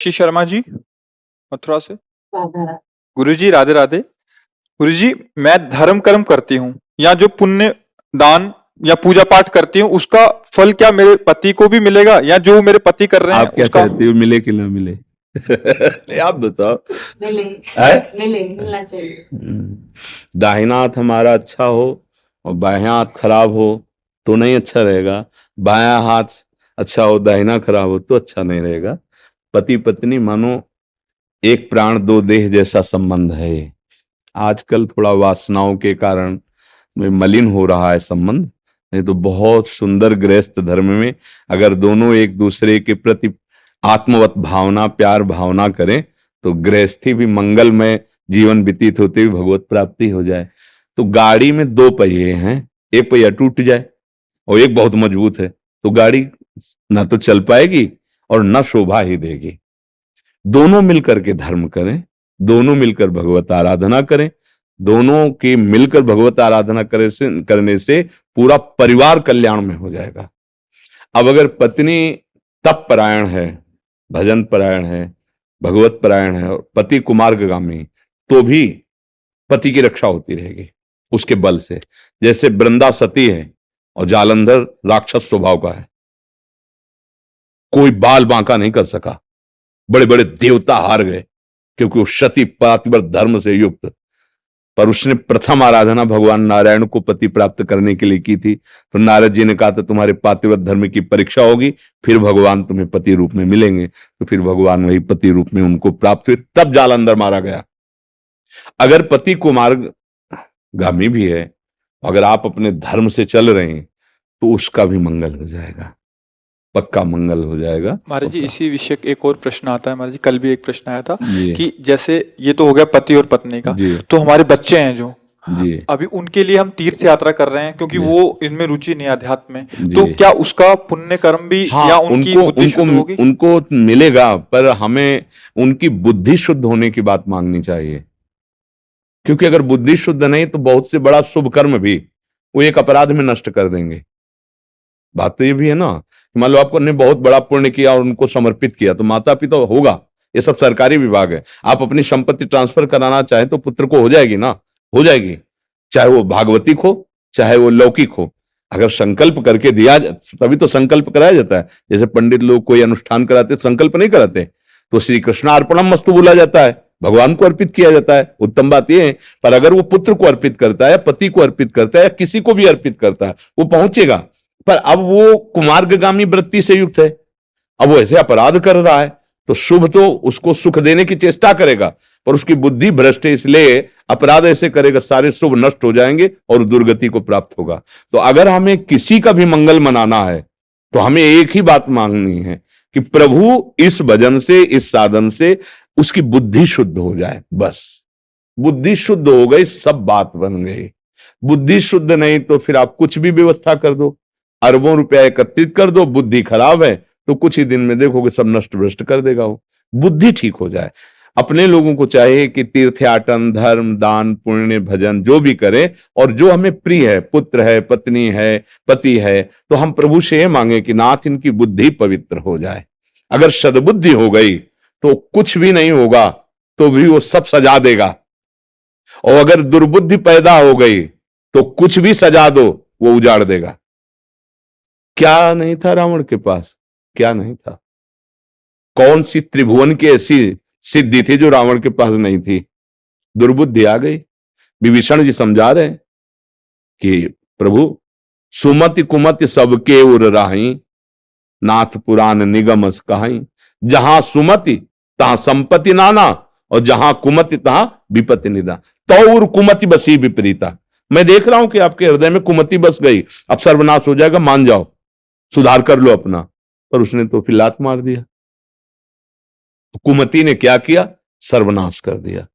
ऋषि शर्मा जी, मथुरा से। राधा राधा। गुरुजी राधे राधे। गुरुजी, मैं धर्म कर्म करती हूँ या जो पुण्य दान या पूजा पाठ करती हूँ उसका फल क्या मेरे पति को भी मिलेगा या जो मेरे पति कर रहे हैं आप क्या उसका? चाहते हो, मिले कि ना मिले? आप बताओ। मिले है? मिलना चाहिए। दाहिना हाथ हमारा अच्छा हो और बायां हाथ खराब हो तो नहीं अच्छा रहेगा। बायां हाथ अच्छा हो दाहिना खराब हो तो अच्छा नहीं रहेगा। पति पत्नी मानो एक प्राण दो देह जैसा संबंध है। आजकल थोड़ा वासनाओं के कारण में मलिन हो रहा है संबंध, नहीं तो बहुत सुंदर गृहस्थ धर्म में अगर दोनों एक दूसरे के प्रति आत्मवत भावना प्यार भावना करें तो गृहस्थी भी मंगलमय जीवन व्यतीत होते हुए भगवत प्राप्ति हो जाए। तो गाड़ी में दो पहिए हैं, एक पहिया टूट जाए और एक बहुत मजबूत है तो गाड़ी ना तो चल पाएगी और ना शोभा ही देगी। दोनों मिलकर के धर्म करें, दोनों मिलकर भगवत आराधना करें, दोनों की मिलकर भगवत आराधना करने से पूरा परिवार कल्याण में हो जाएगा। अब अगर पत्नी तप परायण है, भजन परायण है, भगवत परायण है और पति कुमार्गगामी, तो भी पति की रक्षा होती रहेगी उसके बल से। जैसे वृंदा सती है और जालंधर राक्षस स्वभाव का है, कोई बाल बांका नहीं कर सका, बड़े बड़े देवता हार गए क्योंकि वो सती पातिव्रत धर्म से युक्त। पर उसने प्रथम आराधना भगवान नारायण को पति प्राप्त करने के लिए की थी। तो नारद जी ने कहा था तुम्हारे पातिव्रत धर्म की परीक्षा होगी, फिर भगवान तुम्हें पति रूप में मिलेंगे। तो फिर भगवान वही पति रूप में उनको प्राप्त हुए, तब जालंधर मारा गया। अगर पति कुमार्गामी भी है, अगर आप अपने धर्म से चल रहे हैं तो उसका भी मंगल हो जाएगा, पक्का मंगल हो जाएगा। महाराज जी, इसी विषय एक और प्रश्न आता है महाराज जी, कल भी एक प्रश्न आया था जी। कि जैसे ये तो हो गया पति और पत्नी का, जी। तो हमारे बच्चे हैं जो जी। अभी उनके लिए हम तीर्थ यात्रा कर रहे हैं क्योंकि वो इनमें रुचि नहीं अध्यात्म में, जी। तो क्या उसका पुण्य कर्म भी या उनकी बुद्धि शुद्ध होगी? उनको मिलेगा, पर हमें उनकी बुद्धि शुद्ध होने की बात मांगनी चाहिए। क्योंकि अगर बुद्धि शुद्ध नहीं तो बहुत से बड़ा शुभ कर्म भी वो एक अपराध में नष्ट कर देंगे। बात तो ये भी है ना, मान लो आपने बहुत बड़ा पुण्य किया और उनको समर्पित किया तो माता पिता होगा, ये सब सरकारी विभाग है। आप अपनी संपत्ति ट्रांसफर कराना चाहें तो पुत्र को हो जाएगी ना, हो जाएगी, चाहे वो भागवतिक हो चाहे वो लौकिक हो। अगर संकल्प करके दिया तभी तो संकल्प कराया जाता है। जैसे पंडित लोग कोई अनुष्ठान कराते संकल्प नहीं कराते, तो श्री कृष्णार्पणम मस्तु बोला जाता है, भगवान को अर्पित किया जाता है। उत्तम बात यह है, पर अगर वो पुत्र को अर्पित करता है, पति को अर्पित करता है या किसी को भी अर्पित करता है वो पहुंचेगा। पर अब वो कुमार्गगामी वृत्ति से युक्त है, अब वो ऐसे अपराध कर रहा है तो शुभ तो उसको सुख देने की चेष्टा करेगा पर उसकी बुद्धि भ्रष्ट है, इसलिए अपराध ऐसे करेगा सारे शुभ नष्ट हो जाएंगे और दुर्गति को प्राप्त होगा। तो अगर हमें किसी का भी मंगल मनाना है तो हमें एक ही बात मांगनी है कि प्रभु इस भजन से इस साधन से उसकी बुद्धि शुद्ध हो जाए। बस बुद्धि शुद्ध हो गई, सब बात बन गई। बुद्धि शुद्ध नहीं तो फिर आप कुछ भी व्यवस्था कर दो, अरबों रुपया एकत्रित कर दो, बुद्धि खराब है तो कुछ ही दिन में देखोगे सब नष्ट भ्रष्ट कर देगा वो। बुद्धि ठीक हो जाए। अपने लोगों को चाहिए कि तीर्थयाटन धर्म दान पुण्य भजन जो भी करें और जो हमें प्रिय है, पुत्र है पत्नी है पति है, तो हम प्रभु से ये मांगे कि नाथ इनकी बुद्धि पवित्र हो जाए। अगर सद्बुद्धि हो गई तो कुछ भी नहीं होगा तो भी वो सब सजा देगा, और अगर दुर्बुद्धि पैदा हो गई तो कुछ भी सजा दो वो उजाड़ देगा। क्या नहीं था रावण के पास, क्या नहीं था? कौन सी त्रिभुवन की ऐसी सिद्धि थी जो रावण के पास नहीं थी? दुर्बुद्धि आ गई। विभीषण जी समझा रहे हैं कि प्रभु सुमति कुमति सबके उर राही, नाथ पुराण निगमस कहाई। जहां सुमति तहां संपत्ति नाना और जहां कुमति तहां विपत्ति निदा। तौर कुमति बसी विपरीता। मैं देख रहा हूं कि आपके हृदय में कुमति बस गई, अब सर्वनाश हो जाएगा, मान जाओ, सुधार कर लो अपना। पर उसने तो फिर लात मार दिया। कुमति ने क्या किया? सर्वनाश कर दिया।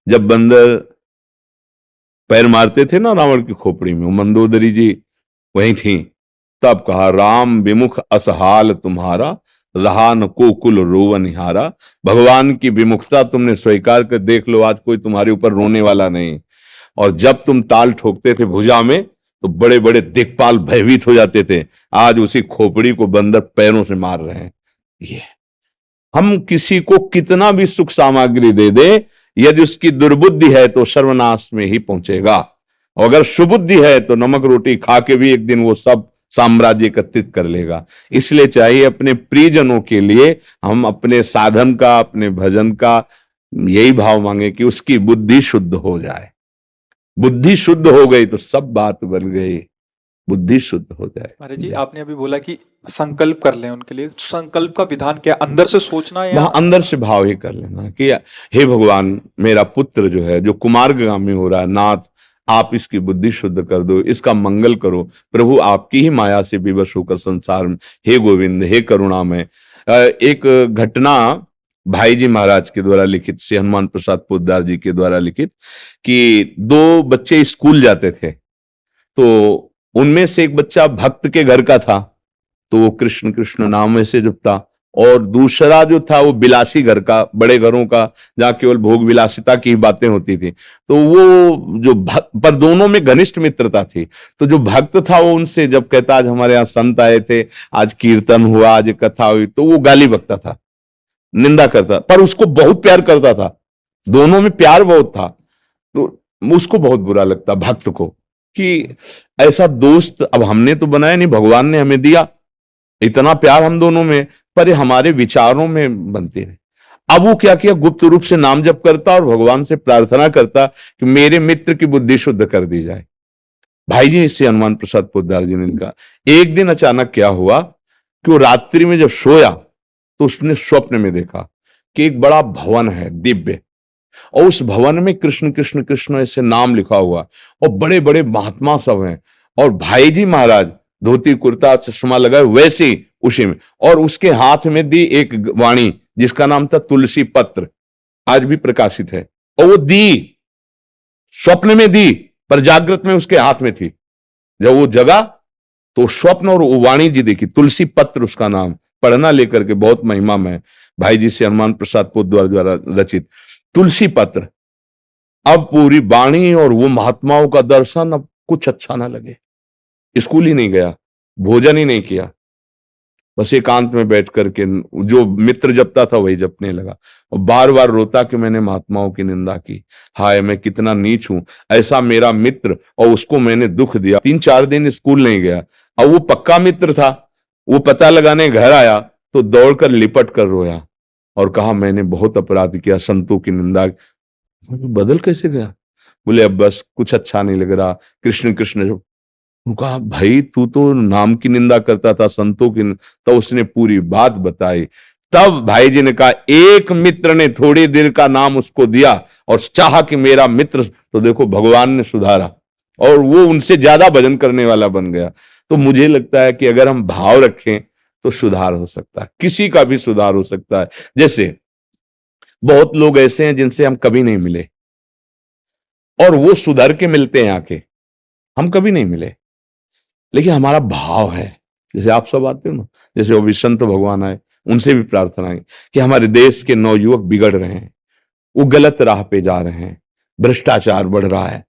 जब बंदर पैर मारते थे ना रावण की खोपड़ी में, मंदोदरी जी वहीं थी, तब कहा राम विमुख असहाल तुम्हारा, रहा न को कुल रोवनिहारा। भगवान की विमुखता तुमने स्वीकार कर देख लो, आज कोई तुम्हारे ऊपर रोने वाला नहीं। और जब तुम ताल ठोकते थे भुजा में तो बड़े बड़े दिक्पाल भयभीत हो जाते थे, आज उसी खोपड़ी को बंदर पैरों से मार रहे हैं। ये हम किसी को कितना भी सुख सामग्री दे दे, यदि उसकी दुर्बुद्धि है तो सर्वनाश में ही पहुंचेगा, और अगर सुबुद्धि है तो नमक रोटी खा के भी एक दिन वो सब साम्राज्य एकत्रित कर लेगा। इसलिए चाहिए अपने प्रियजनों के लिए हम अपने साधन का, अपने भजन का यही भाव मांगे कि उसकी बुद्धि शुद्ध हो जाए। बुद्धि शुद्ध हो गई तो सब बात बन गई, बुद्धि शुद्ध हो जाए। महाराज जी, आपने अभी बोला कि संकल्प कर लें उनके लिए, संकल्प का विधान क्या, अंदर से सोचना है या वहां अंदर से भाव ही कर लेना कि हे भगवान, मेरा पुत्र जो है, जो कुमार्गामी हो रहा है, नाथ आप इसकी बुद्धि शुद्ध कर दो, इसका मंगल करो। प्रभु आपकी ही माया से विवश होकर संसार में, हे गोविंद, हे करुणामय। एक घटना भाई जी महाराज के द्वारा लिखित, श्री हनुमान प्रसाद पोद्दार जी के द्वारा लिखित, कि दो बच्चे स्कूल जाते थे, तो उनमें से एक बच्चा भक्त के घर का था, तो वो कृष्ण कृष्ण नाम से जपता, और दूसरा जो था वो बिलासी घर का, बड़े घरों का, जहां केवल भोग विलासिता की बातें होती थी। तो वो जो भक्त, पर दोनों में घनिष्ठ मित्रता थी। तो जो भक्त था वो उनसे जब कहता आज हमारे यहाँ संत आए थे, आज कीर्तन हुआ, आज कथा हुई, तो वो गाली बकता था, निंदा करता, पर उसको बहुत प्यार करता था, दोनों में प्यार बहुत था। तो उसको बहुत बुरा लगता भक्त को कि ऐसा दोस्त अब हमने तो बनाया नहीं, भगवान ने हमें दिया, इतना प्यार हम दोनों में, पर ये हमारे विचारों में बनते रहे। अब वो क्या किया, गुप्त रूप से नाम जप करता और भगवान से प्रार्थना करता कि मेरे मित्र की बुद्धि शुद्ध कर दी जाए। भाई जी इससे हनुमान प्रसाद पोद्दार जी ने कहा, एक दिन अचानक क्या हुआ कि वो रात्रि में जब सोया तो उसने स्वप्न में देखा कि एक बड़ा भवन है दिव्य, और उस भवन में कृष्ण कृष्ण कृष्ण ऐसे नाम लिखा हुआ, और बड़े बड़े महात्मा सब हैं, और भाई जी महाराज धोती कुर्ता चश्मा लगाए वैसे उसी में, और उसके हाथ में दी एक वाणी जिसका नाम था तुलसी पत्र, आज भी प्रकाशित है, और वो दी स्वप्न में दी, पर जागृत में उसके हाथ में थी। जब वो जगा तो स्वप्न और वो वाणी जी देखी, तुलसी पत्र उसका नाम, पढ़ना लेकर के बहुत महिमा में, भाई जी से हनुमान प्रसाद पोद्दार द्वारा रचित तुलसी पत्र। अब पूरी वाणी और वो महात्माओं का दर्शन, अब कुछ अच्छा ना लगे, स्कूल ही नहीं गया, भोजन ही नहीं किया, बस एकांत में बैठ करके जो मित्र जपता था वही जपने लगा, और बार बार रोता कि मैंने महात्माओं की निंदा की, हाय मैं कितना नीच हूं, ऐसा मेरा मित्र, और उसको मैंने दुख दिया। 3-4 दिन स्कूल नहीं गया। अब वो पक्का मित्र था, वो पता लगाने घर आया तो दौड़कर लिपट कर रोया और कहा मैंने बहुत अपराध किया, संतों की निंदा। बदल कैसे गया? बोले अब बस कुछ अच्छा नहीं लग रहा, कृष्ण कृष्ण। कहा भाई तू तो नाम की निंदा करता था, संतों की। तो उसने पूरी बात बताई। तब भाई जी ने कहा एक मित्र ने थोड़ी देर का नाम उसको दिया और चाहा कि मेरा मित्र, तो देखो भगवान ने सुधारा और वो उनसे ज्यादा भजन करने वाला बन गया। तो मुझे लगता है कि अगर हम भाव रखें तो सुधार हो सकता है, किसी का भी सुधार हो सकता है। जैसे बहुत लोग ऐसे हैं जिनसे हम कभी नहीं मिले और वो सुधर के मिलते हैं आके, हम कभी नहीं मिले, लेकिन हमारा भाव है। जैसे आप सब आते हो ना, जैसे वो संत भगवान आए, उनसे भी प्रार्थना है कि हमारे देश के नवयुवक बिगड़ रहे हैं, वो गलत राह पे जा रहे हैं, भ्रष्टाचार बढ़ रहा है,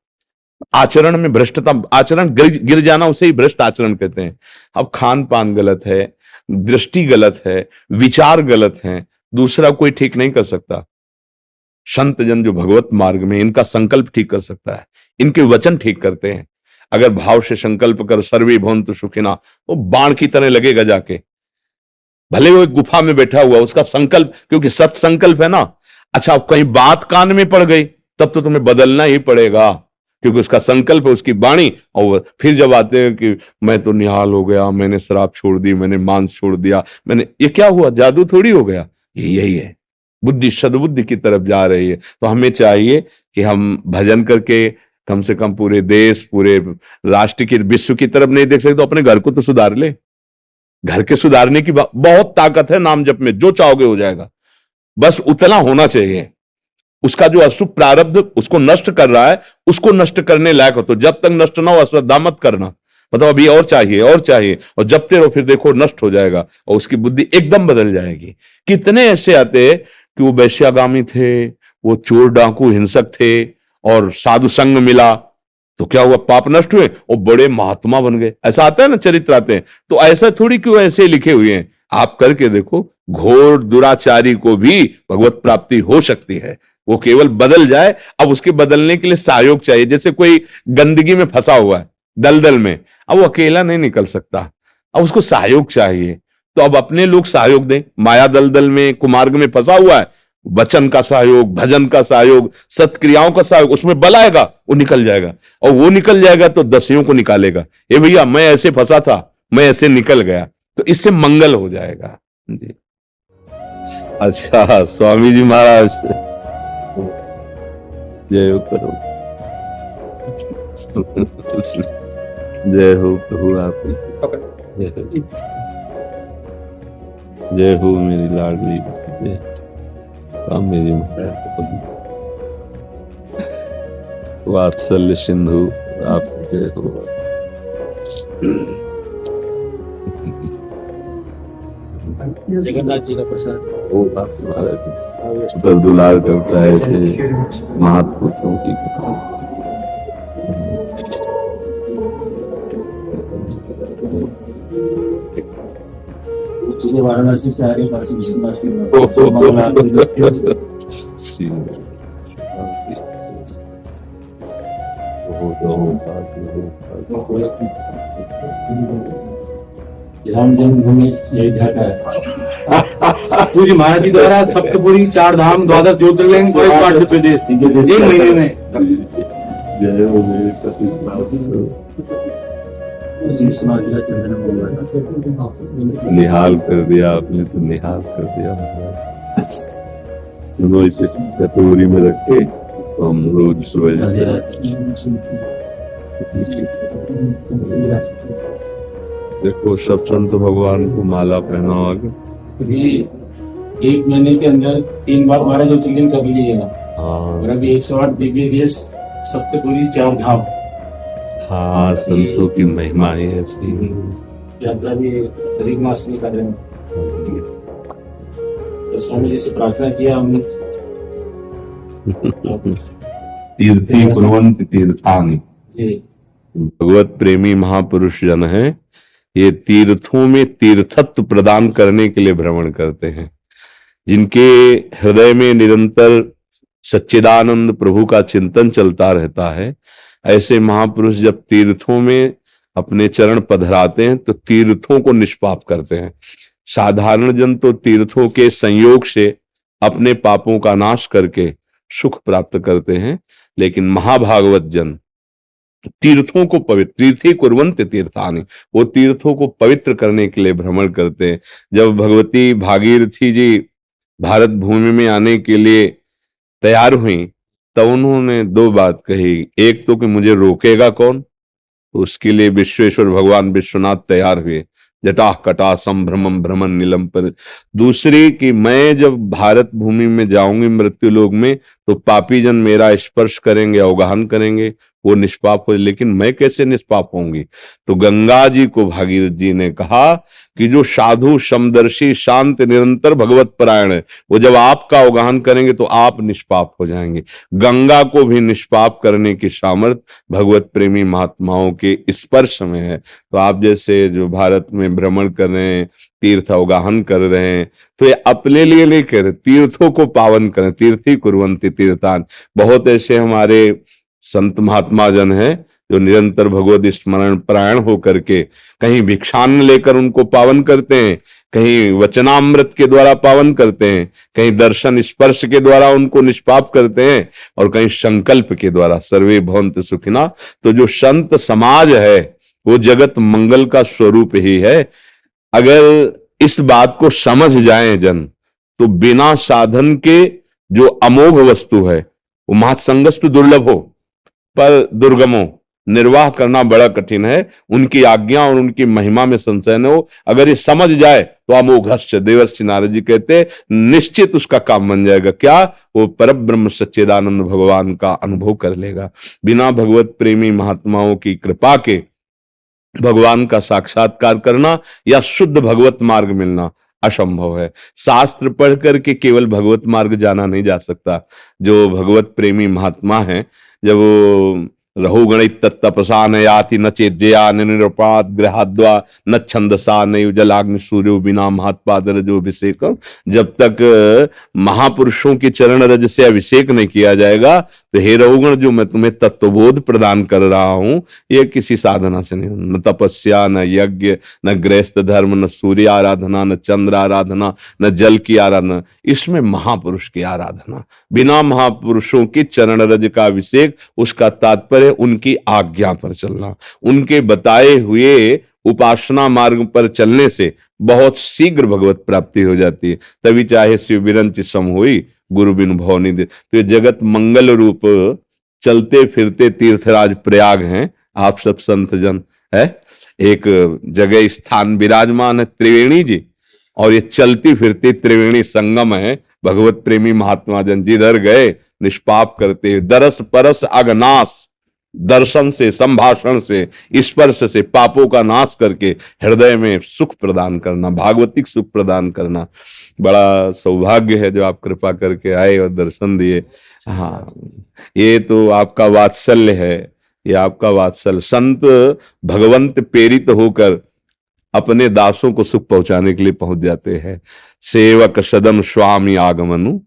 आचरण में भ्रष्टता, आचरण गिर जाना उसे ही भ्रष्ट आचरण कहते हैं। अब खान पान गलत है, दृष्टि गलत है, विचार गलत है, दूसरा कोई ठीक नहीं कर सकता। संत जन जो भगवत मार्ग में, इनका संकल्प ठीक कर सकता है, इनके वचन ठीक करते हैं। अगर भाव से संकल्प कर सर्वे भवन्तु सुखिना, वो बाण की तरह लगेगा जाके, भले वो एक गुफा में बैठा हुआ, उसका संकल्प, क्योंकि सत संकल्प है ना। अच्छा कहीं बात कान में पड़ गई तब तो तुम्हें बदलना ही पड़ेगा, क्योंकि उसका संकल्प है, उसकी वाणी। और फिर जब आते हैं कि मैं तो निहाल हो गया, मैंने शराब छोड़ दी, मैंने मांस छोड़ दिया, मैंने, ये क्या हुआ, जादू थोड़ी हो गया, यही है, बुद्धि सद्बुद्धि की तरफ जा रही है। तो हमें चाहिए कि हम भजन करके कम से कम पूरे देश, पूरे राष्ट्र की, विश्व की तरफ नहीं देख सकते तो अपने घर को तो सुधार ले। घर के सुधारने की बहुत ताकत है नाम जप में, जो चाहोगे हो जाएगा, बस उतना होना चाहिए। उसका जो अशुभ प्रारब्ध उसको नष्ट कर रहा है, उसको नष्ट करने लायक हो, तो जब तक नष्ट ना हो अश्रद्धा मत करना, मतलब अभी और चाहिए और चाहिए, और जबते रहो, फिर देखो नष्ट हो जाएगा और उसकी बुद्धि एकदम बदल जाएगी। कितने ऐसे आते कि वो वैश्यागामी थे, वो चोर डाकू हिंसक थे, और साधु संग मिला तो क्या हुआ, पाप नष्ट हुए और बड़े महात्मा बन गए। ऐसा आता है ना, चरित्र आते हैं। तो ऐसा थोड़ी क्यों ऐसे लिखे हुए हैं, आप करके देखो, घोर दुराचारी को भी भगवत प्राप्ति हो सकती है, वो केवल बदल जाए। अब उसके बदलने के लिए सहयोग चाहिए। जैसे कोई गंदगी में फंसा हुआ है, दलदल में, अब वो अकेला नहीं निकल सकता, अब उसको सहयोग चाहिए। तो अब अपने लोग सहयोग दें। माया दलदल में, कुमार्ग में फंसा हुआ है, वचन का सहयोग, भजन का सहयोग, सत्क्रियाओं का सहयोग, उसमें बल आएगा, वो निकल जाएगा। और वो निकल जाएगा तो दसियों को निकालेगा। ए भैया, मैं ऐसे फंसा था, मैं ऐसे निकल गया, तो इससे मंगल हो जाएगा जी। अच्छा, स्वामी जी महाराज जय हो करो। जय हो प्रभु आपकी, जय हो मेरी लाडली, मेरी वात्सल्य सिंधु आप जय हो। जगन्नाथ जी का प्रसाद ओ बाप महाराज पर दुलार करता है ऐसे महापुरुषों की। वाराणसी से आ रहे काशी विश्वनाथ राम जन्मभूमि अयोध्या का है। पूरी महाराज जी द्वारा सप्तपुरी, 4 धाम, 12 ज्योतिर्लिंग, 5 प्रदेश 1 महीने में। जय हो मेरे पति। निहाल कर दिया आपने, तो निहाल कर दिया महाराज। दोनों इसे कटोरी में रखे तो हम रोज सुबह से देखो सब संत भगवान को माला पहनाओगे। एक महीने के अंदर 3 बार 12 ज्योतिर्लिंग कर लीजिएगा। हाँ और अभी 108 दिव्य देश, सप्तपुरी, 4 धाम। हाँ, संतों की महिमा ही ऐसी। यात्रा भी अधिक मास में कर रहे हैं। तो स्वामी जी से प्रार्थना किया हमने। तीर्थी कुर्वन्ति तीर्थानि। जी। भगवत प्रेमी महापुरुष जन है, ये तीर्थों में तीर्थत्व प्रदान करने के लिए भ्रमण करते हैं। जिनके हृदय में निरंतर सच्चिदानंद प्रभु का चिंतन चलता रहता है, ऐसे महापुरुष जब तीर्थों में अपने चरण पधराते हैं तो तीर्थों को निष्पाप करते हैं। साधारण जन तो तीर्थों के संयोग से अपने पापों का नाश करके सुख प्राप्त करते हैं, लेकिन महाभागवत जन तीर्थों को पवित्र, तीर्थी कुर्वन्ति तीर्थानि, वो तीर्थों को पवित्र करने के लिए भ्रमण करते हैं। जब भगवती भागीरथी जी भारत भूमि में आने के लिए तैयार हुई, तब उन्होंने 2 बात कही। एक तो कि मुझे रोकेगा कौन, तो उसके लिए विश्वेश्वर भगवान विश्वनाथ तैयार हुए, जटा कटा संभ्रमम भ्रमण नीलम पर। दूसरी कि मैं जब भारत भूमि में जाऊंगी मृत्यु लोक में, तो पापी जन मेरा स्पर्श करेंगे, अवगाहन करेंगे, वो निष्पाप हो। लेकिन मैं कैसे निष्पाप होंगी? तो गंगा जी को भागीरथ जी ने कहा कि जो साधु समदर्शी शांत निरंतर भगवत परायण है, वो जब आपका अवगाहन करेंगे तो आप निष्पाप हो जाएंगे। गंगा को भी निष्पाप करने की सामर्थ भगवत प्रेमी महात्माओं के स्पर्श में है। तो आप जैसे जो भारत में भ्रमण कर रहे हैं, तीर्थ अवगाहन कर रहे हैं, तो ये अपने लिए नहीं कर रहे, तीर्थों को पावन करें। तीर्थी कुर्वन्ति तीर्थान। बहुत ऐसे हमारे संत महात्मा जन हैं जो निरंतर भगवत स्मरण परायण होकर के कहीं भिक्षान्न लेकर उनको पावन करते हैं, कहीं वचनामृत के द्वारा पावन करते हैं, कहीं दर्शन स्पर्श के द्वारा उनको निष्पाप करते हैं, और कहीं संकल्प के द्वारा सर्वे भवन्तु सुखिना। तो जो संत समाज है वो जगत मंगल का स्वरूप ही है। अगर इस बात को समझ जाएं जन, तो बिना साधन के जो अमोघ वस्तु है वो महत्संगस्तु दुर्लभ हो पर दुर्गमो, निर्वाह करना बड़ा कठिन है। उनकी आज्ञा और उनकी महिमा में संशय न हो। अगर ये समझ जाए तो अमोघश्च, देवर्षि नारद जी कहते निश्चित उसका काम बन जाएगा। क्या? वो परब्रह्म सच्चिदानंद भगवान का अनुभव कर लेगा। बिना भगवत प्रेमी महात्माओं की कृपा के भगवान का साक्षात्कार करना या शुद्ध भगवत मार्ग मिलना असंभव है। शास्त्र पढ़ करके केवल भगवत मार्ग जाना नहीं जा सकता। जो भगवत प्रेमी महात्मा हैं, जब वो रहुगणित तत्तपसा न याति न चेज्जया न निरुपात गृहाद्वा न छंदसा न युजलाग्नि सूर्यो बिना महत्पाद रजोभिषेकम। जब तक महापुरुषों के चरण रज से अभिषेक नहीं किया जाएगा तो हे रहुगण, जो मैं तुम्हें तत्वबोध प्रदान कर रहा हूं, यह किसी साधना से नहीं, न तपस्या, न यज्ञ, न गृहस्थ धर्म, न सूर्य आराधना, न चंद्र आराधना, न जल की आराधना, इसमें महापुरुष की आराधना। बिना महापुरुषों के चरण रज का अभिषेक, उसका तात्पर्य उनकी आज्ञा पर चलना। उनके बताए हुए उपासना मार्ग पर चलने से बहुत शीघ्र भगवत प्राप्ति हो जाती है। तभी चाहे शिव बिरंच सम होई गुरु बिन भव निधि। तो ये जगत मंगल रूप चलते फिरते तीर्थराज प्रयाग हैं आप सब संत जन है। एक जगह स्थान विराजमान है त्रिवेणी जी, और ये चलती फिरती त्रिवेणी संगम है। भगवत प्रेमी महात्मा जन जिधर गए निष्पाप करते, दरस परस अगनाश, दर्शन से, संभाषण से, स्पर्श से पापों का नाश करके हृदय में सुख प्रदान करना, भागवतिक सुख प्रदान करना। बड़ा सौभाग्य है जो आप कृपा करके आए और दर्शन दिए। हाँ, ये तो आपका वात्सल्य है, ये आपका वात्सल्य। संत भगवंत प्रेरित होकर अपने दासों को सुख पहुंचाने के लिए पहुंच जाते हैं। सेवक सदन स्वामी आगमनु,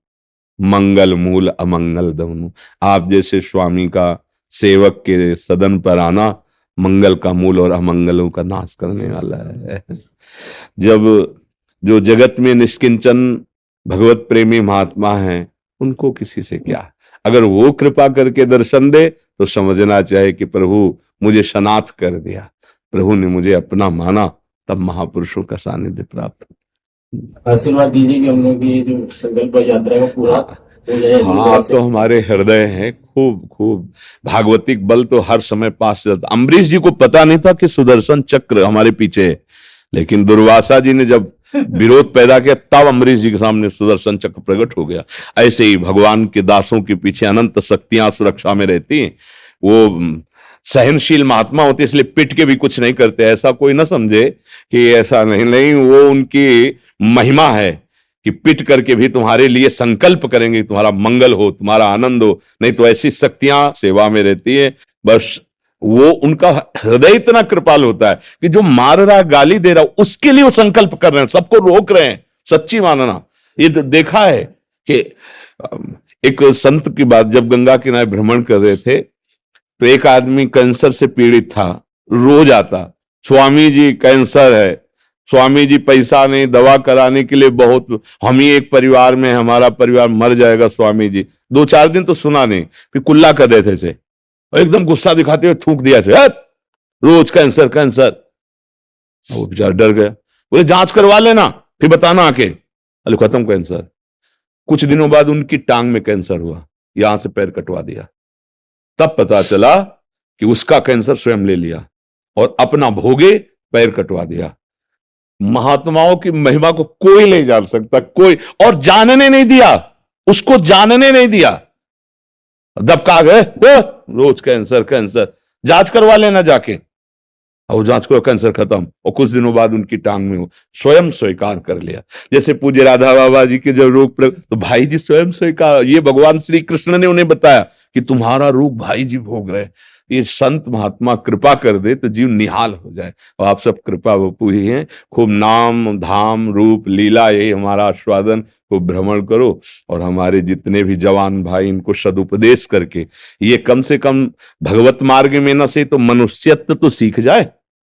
मंगल मूल अमंगल दमनु। आप जैसे स्वामी का सेवक के सदन पर आना मंगल का मूल और अमंगलों का नाश करने वाला है। जब जो जगत में निष्किंचन भगवत प्रेमी महात्मा हैं, उनको किसी से क्या, अगर वो कृपा करके दर्शन दे तो समझना चाहिए कि प्रभु मुझे शनाथ कर दिया, प्रभु ने मुझे अपना माना, तब महापुरुषों का सानिध्य प्राप्त। आशीर्वाद दीजिए कि हम लोग की जो संकल्प यात्रा है वो पूरा हो जाए। हाँ, तो हमारे हृदय हैं खूब खूब भागवतिक बल तो हर समय पास चलता। अम्बरीश जी को पता नहीं था कि सुदर्शन चक्र हमारे पीछे है, लेकिन दुर्वासा जी ने जब विरोध पैदा किया तब अम्बरीश जी के सामने सुदर्शन चक्र प्रकट हो गया। ऐसे ही भगवान के दासों के पीछे अनंत शक्तियां सुरक्षा में रहती हैं। वो सहनशील महात्मा होते इसलिए पिट के भी कुछ नहीं करते, ऐसा कोई ना समझे कि ऐसा नहीं, वो उनकी महिमा है कि पिट करके भी तुम्हारे लिए संकल्प करेंगे, तुम्हारा मंगल हो, तुम्हारा आनंद हो। नहीं तो ऐसी शक्तियां सेवा में रहती है। बस वो उनका हृदय इतना कृपाल होता है कि जो मार रहा, गाली दे रहा, उसके लिए वो संकल्प कर रहे हैं, सबको रोक रहे हैं। सच्ची मानना, ये तो देखा है कि एक संत की बात, जब गंगा किनारे भ्रमण कर रहे थे तो एक आदमी कैंसर से पीड़ित था, रोज आता, स्वामी जी कैंसर है, स्वामी जी पैसा नहीं, दवा कराने के लिए बहुत, हम ही एक परिवार में, हमारा परिवार मर जाएगा स्वामी जी। 2-4 दिन तो सुना नहीं, फिर कुल्ला कर रहे थे से, एकदम गुस्सा दिखाते हुए थूक दिया से, रोज कैंसर कैंसर। वो बेचारा डर गया, बोले जांच करवा लेना फिर बताना आके। अरे खत्म कैंसर। कुछ दिनों बाद उनकी टांग में कैंसर हुआ, यहां से पैर कटवा दिया। तब पता चला कि उसका कैंसर स्वयं ले लिया और अपना भोगे पैर कटवा दिया। महात्माओं की महिमा को कोई नहीं जान सकता, कोई, और जानने नहीं दिया, उसको जानने नहीं दिया। दबका गए, रोज कैंसर कैंसर, जांच करवा लेना जाके, और जांच करो कैंसर खत्म। और कुछ दिनों बाद उनकी टांग में वो स्वयं स्वीकार कर लिया। जैसे पूज्य राधा बाबा जी के जब रोग तो भाई जी स्वयं स्वीकार, ये भगवान श्री कृष्ण ने उन्हें बताया कि तुम्हारा रोग भाई जी भोग रहे। ये संत महात्मा कृपा कर दे तो जीव निहाल हो जाए। और आप सब कृपा वपू ही हैं। खूब नाम धाम रूप लीला, यही हमारा आस्वादन, खूब भ्रमण करो। और हमारे जितने भी जवान भाई, इनको सदुपदेश करके ये कम से कम भगवत मार्ग में न से तो मनुष्यत्व तो सीख जाए।